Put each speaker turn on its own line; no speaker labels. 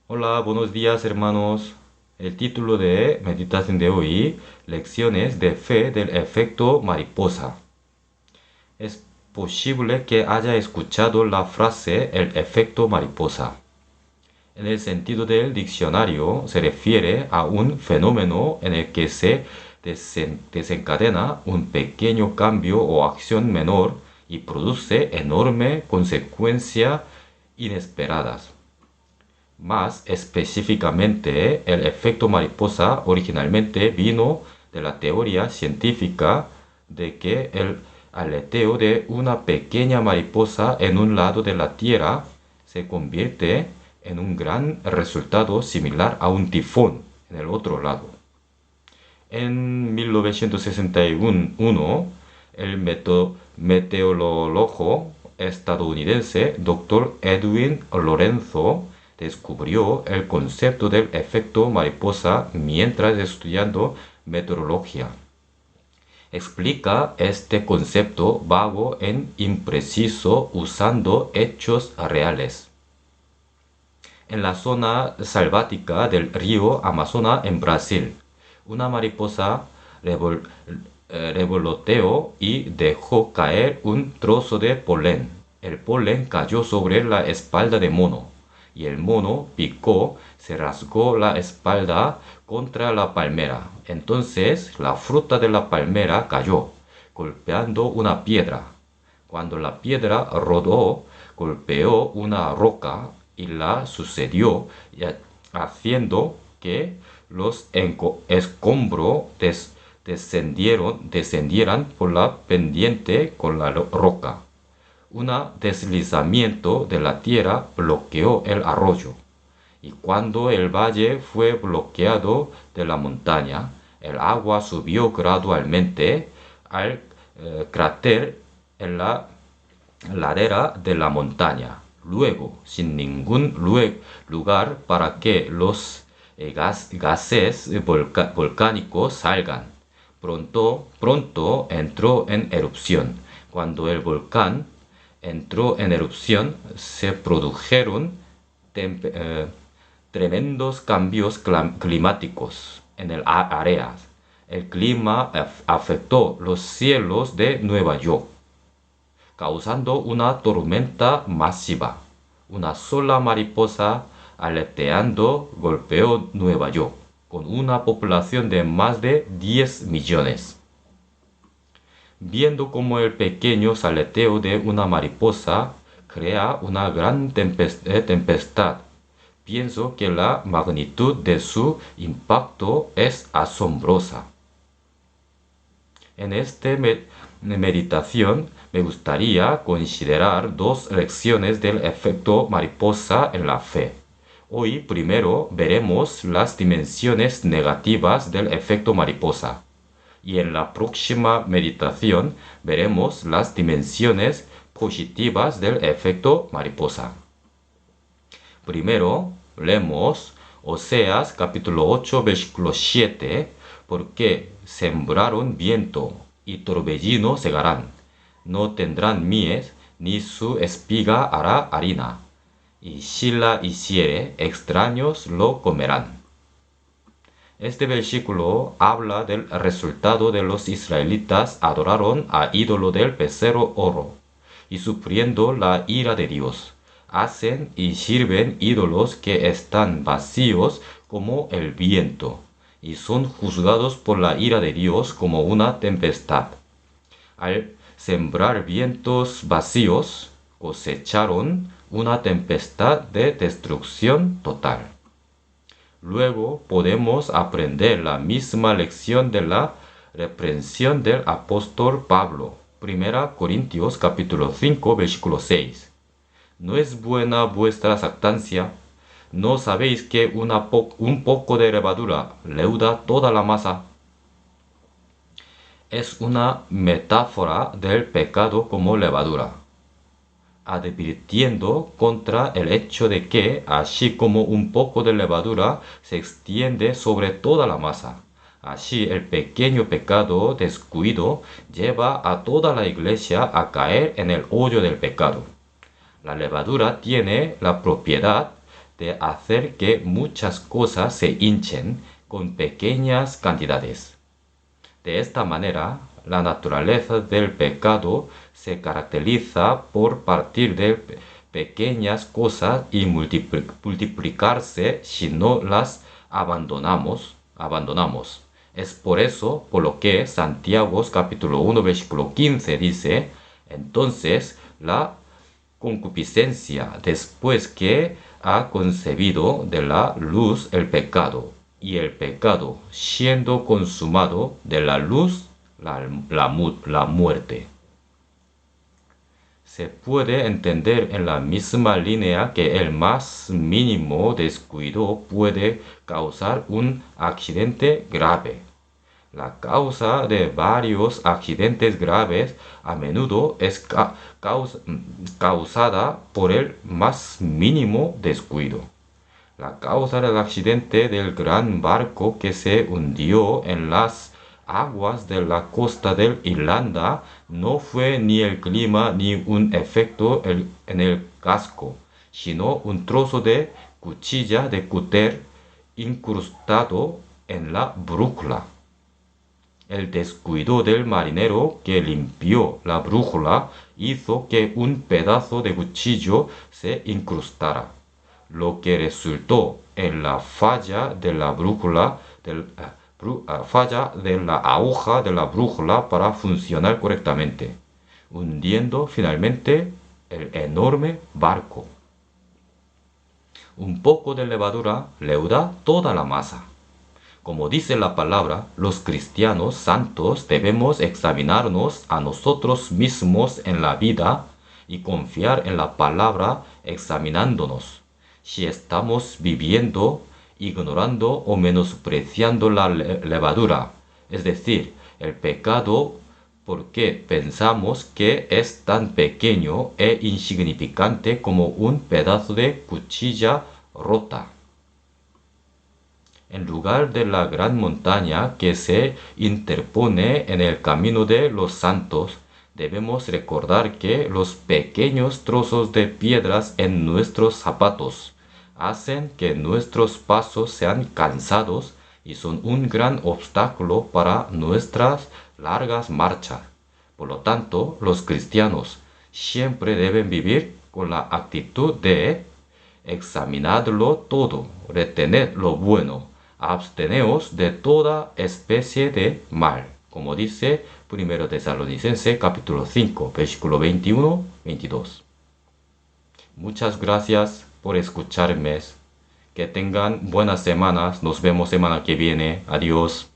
Hola, buenos días hermanos. El título de meditación de hoy, Lecciones de fe del efecto mariposa. Es posible que haya escuchado la frase el efecto mariposa. En el sentido del diccionario se refiere a un fenómeno en el que se desencadena un pequeño cambio o acción menor y produce enorme consecuencias inesperadas. Más específicamente, el efecto mariposa originalmente vino de la teoría científica de que el aleteo de una pequeña mariposa en un lado de la Tierra se convierte en un gran resultado similar a un tifón en el otro lado. En 1961, el meteorólogo estadounidense Dr. Edwin Lorenzo descubrió el concepto del efecto mariposa mientras estudiando meteorología. Explica este concepto vago e impreciso usando hechos reales. En la zona selvática del río Amazonas en Brasil, una mariposa revoloteó y dejó caer un trozo de polen. El polen cayó sobre la espalda de mono y el mono picó, se rasgó la espalda contra la palmera. Entonces la fruta de la palmera cayó, golpeando una piedra. Cuando la piedra rodó, golpeó una roca y la sucedió, haciendo que los escombros descendieran por la pendiente con la roca. Un deslizamiento de la tierra bloqueó el arroyo, y cuando el valle fue bloqueado de la montaña, el agua subió gradualmente al cráter en la ladera de la montaña. Luego, sin ningún lugar para que los gases volcánicos salgan, pronto entró en erupción. Cuando el volcán entró en erupción, se produjeron tremendos cambios climáticos en el área. El clima afectó los cielos de Nueva York, causando una tormenta masiva. Una sola mariposa aleteando golpeó Nueva York, con una población de más de 10 millones. Viendo cómo el pequeño aleteo de una mariposa crea una gran tempestad, pienso que la magnitud de su impacto es asombrosa. En esta meditación me gustaría considerar dos lecciones del efecto mariposa en la fe. Hoy primero veremos las dimensiones negativas del efecto mariposa y en la próxima meditación veremos las dimensiones positivas del efecto mariposa. Primero, leemos Oseas capítulo 8, versículo 7, porque sembraron viento y torbellino segarán, no tendrán mies, ni su espiga hará harina, y si la hiciere, extraños lo comerán. Este versículo habla del resultado de los israelitas adoraron a ídolo del becerro oro, y sufriendo la ira de Dios, hacen y sirven ídolos que están vacíos como el viento, y son juzgados por la ira de Dios como una tempestad. Al sembrar vientos vacíos, cosecharon una tempestad de destrucción total. Luego podemos aprender la misma lección de la reprensión del apóstol Pablo. 1 Corintios capítulo 5 versículo 6. ¿No es buena vuestra jactancia? ¿No sabéis que un poco de levadura leuda toda la masa? Es una metáfora del pecado como levadura, advirtiendo contra el hecho de que, así como un poco de levadura se extiende sobre toda la masa, así el pequeño pecado descuido lleva a toda la iglesia a caer en el hoyo del pecado. La levadura tiene la propiedad de hacer que muchas cosas se hinchen con pequeñas cantidades. De esta manera, la naturaleza del pecado se caracteriza por partir de pequeñas cosas y multiplicarse si no las abandonamos. Es por eso por lo que Santiago capítulo 1 versículo 15 dice, entonces la concupiscencia después que ha concebido de la luz el pecado, y el pecado siendo consumado de la luz la muerte. Se puede entender en la misma línea que el más mínimo descuido puede causar un accidente grave. La causa de varios accidentes graves a menudo es causada por el más mínimo descuido. La causa del accidente del gran barco que se hundió en las aguas de la costa de Irlanda no fue ni el clima ni un efecto en el casco, sino un trozo de cuchilla de cúter incrustado en la brújula. El descuido del marinero que limpió la brújula hizo que un pedazo de cuchillo se incrustara, lo que resultó en la falla de la brújula, falla de la aguja de la brújula para funcionar correctamente, hundiendo finalmente el enorme barco. Un poco de levadura leuda toda la masa. Como dice la palabra, los cristianos santos debemos examinarnos a nosotros mismos en la vida y confiar en la palabra examinándonos. Si estamos viviendo, ignorando o menospreciando la levadura, es decir, el pecado, porque pensamos que es tan pequeño e insignificante como un pedazo de cuchilla rota. En lugar de la gran montaña que se interpone en el camino de los santos, debemos recordar que los pequeños trozos de piedras en nuestros zapatos hacen que nuestros pasos sean cansados y son un gran obstáculo para nuestras largas marchas. Por lo tanto, los cristianos siempre deben vivir con la actitud de examinadlo todo, retened lo bueno, absteneos de toda especie de mal, como dice 1 Tesalonicenses capítulo 5, versículo 21-22. Muchas gracias por escucharme. Que tengan buenas semanas. Nos vemos semana que viene. Adiós.